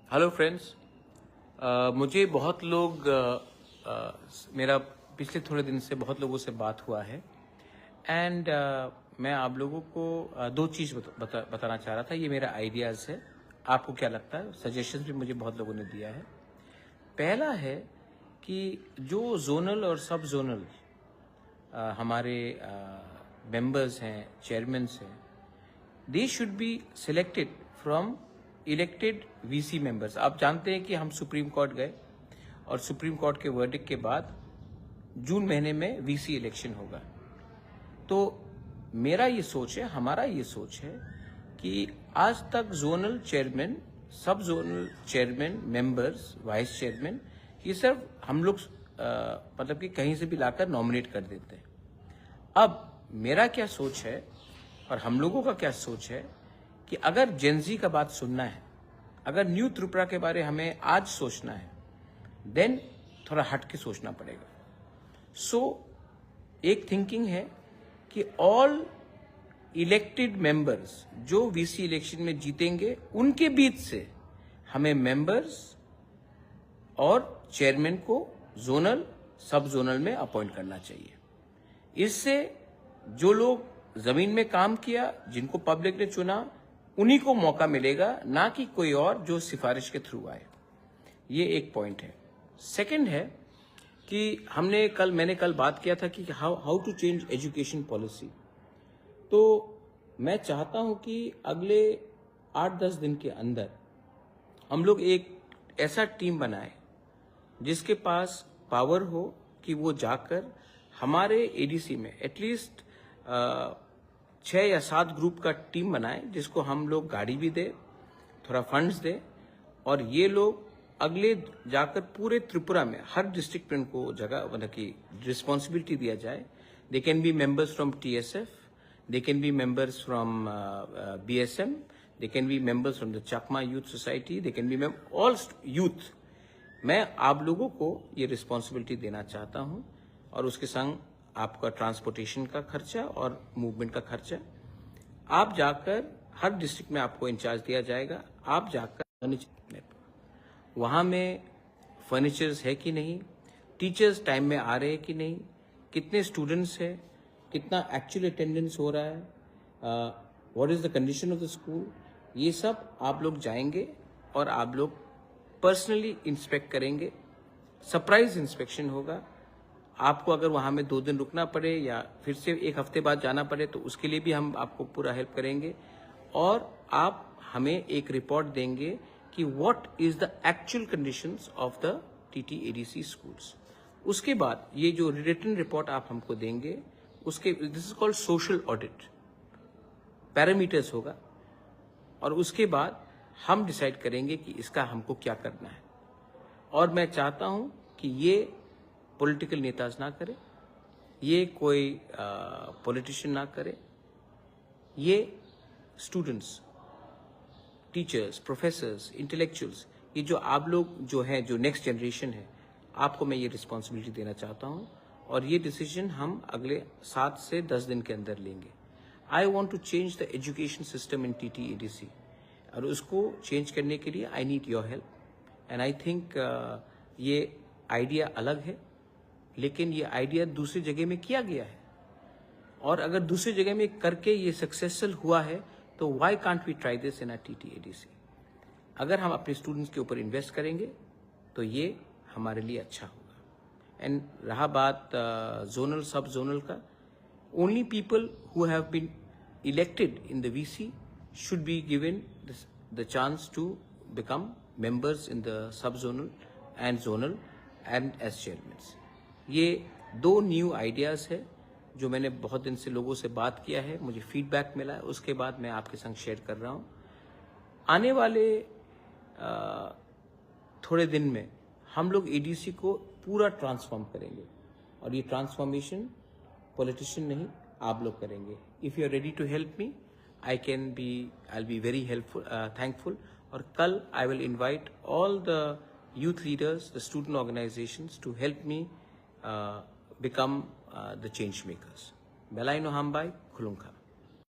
Hello friends. मुझे बहुत लोग मेरा पिछले थोड़े दिन से बहुत लोगों से बात हुआ है एंड मैं आप लोगों को दो चीज़ बताना चाह रहा था। ये मेरा आइडियाज़ है, आपको क्या लगता है? सजेशंस भी मुझे बहुत लोगों ने दिया है। पहला है कि जो जोनल और सब जोनल हमारे मेंबर्स हैं, चेयरमैन्स हैं, they should be selected from elected VC members. आप जानते हैं कि हम सुप्रीम कोर्ट गए और सुप्रीम कोर्ट के वर्डिक्ट के बाद जून महीने में वीसी इलेक्शन होगा। तो मेरा ये सोच है, हमारा ये सोच है कि आज तक जोनल चेयरमैन, सब zonal chairman, members, vice chairman, ये सिर्फ हम लोग मतलब कि कहीं से भी लाकर नॉमिनेट कर देते हैं। अब मेरा क्या सोच है और हम लोगों का क्या सोच है कि अगर जेनजी का बात सुनना है, अगर न्यू त्रिपुरा के बारे हमें आज सोचना है, देन थोड़ा हट के सोचना पड़ेगा। सो एक थिंकिंग है कि ऑल इलेक्टेड मेंबर्स जो वीसी इलेक्शन में जीतेंगे, उनके बीच से हमें मेंबर्स और चेयरमैन को जोनल, सब जोनल में अपॉइंट करना चाहिए। इससे जो लोग जमीन में काम किया, जिनको पब्लिक ने चुना, उन्हीं को मौका मिलेगा, ना कि कोई और जो सिफारिश के थ्रू आए। ये एक पॉइंट है। सेकंड है कि मैंने कल बात किया था कि how to change education policy. तो मैं चाहता हूं कि अगले 8-10 दिन के अंदर हम लोग एक ऐसा टीम बनाए जिसके पास पावर हो कि वो जाकर हमारे एडीसी में एटलीस्ट 6 या 7 ग्रुप का टीम बनाए, जिसको हम लोग गाड़ी भी दे, थोड़ा फंड्स दे, और ये लोग अगले जाकर पूरे त्रिपुरा में हर डिस्ट्रिक्ट में उनको जगह मतलब कि रिस्पॉन्सिबिलिटी दिया जाए। They can be members from TSF, they can be members from BSM, they can be members from the Chakma youth society, they can be all youth. मैं आप लोगों को ये रिस्पॉन्सिबिलिटी देना चाहता हूं और उसके संग आपका ट्रांसपोर्टेशन का खर्चा और मूवमेंट का खर्चा। आप जाकर हर डिस्ट्रिक्ट में आपको इंचार्ज दिया जाएगा। आप जाकर वहां में फर्नीचर्स है कि नहीं, टीचर्स टाइम में आ रहे हैं कि नहीं, कितने स्टूडेंट्स हैं, कितना एक्चुअल अटेंडेंस हो रहा है, what is the condition of the school, ये सब आप लोग जाएंगे और आप लोग पर्सनली इंस्पेक्ट करेंगे। सरप्राइज इंस्पेक्शन होगा। आपको अगर वहां में 2 दिन रुकना पड़े या फिर से 1 हफ्ते बाद जाना पड़े, तो उसके लिए भी हम आपको पूरा हेल्प करेंगे। और आप हमें एक रिपोर्ट देंगे कि what is the actual conditions of the TTADC schools. उसके बाद ये जो रिटन रिपोर्ट आप हमको देंगे, उसके this is called social audit, parameters होगा, और उसके बाद हम डिसाइड करेंगे कि इसका हमको क्या करना है। और मैं चाहता हूं कि ये पॉलिटिकल नेताज ना करे, ये कोई पॉलिटिशियन ना करे, ये स्टूडेंट्स, टीचर्स, प्रोफेसर्स, इंटेलेक्चुअल्स, ये जो आप लोग जो हैं, जो नेक्स्ट जनरेशन है, आपको मैं ये रिस्पॉन्सिबिलिटी देना चाहता हूं। और ये डिसीजन हम अगले 7 से 10 दिन के अंदर लेंगे। I want to change the education system in TTADC, और उसको चेंज करने के लिए I need your help. And I think ये आइडिया अलग है, लेकिन ये आइडिया दूसरी जगह में किया गया है, और अगर दूसरी जगह में करके ये सक्सेसफुल हुआ है, तो why can't we try this in a TTADC. अगर हम अपने स्टूडेंट्स के ऊपर इन्वेस्ट करेंगे तो ये हमारे लिए अच्छा होगा। एंड रहा बात जोनल, सब जोनल का, only people who have been elected in the VC should be given the chance to become members in the sub-zonal and zonal and as chairmen। ये 2 न्यू आइडियाज है जो मैंने बहुत दिन से लोगों से बात किया है, मुझे फीडबैक मिला है, उसके बाद मैं आपके संग शेयर कर रहा हूँ। आने वाले थोड़े दिन में हम लोग एडीसी को पूरा ट्रांसफॉर्म करेंगे, और ये ट्रांसफॉर्मेशन पॉलिटिशियन नहीं, आप लोग करेंगे। If you are ready to help me, I'll be very helpful, thankful. और कल I will invite all the youth leaders, the student organizations to help me become the change makers. Belai no Hambai, Khulungka.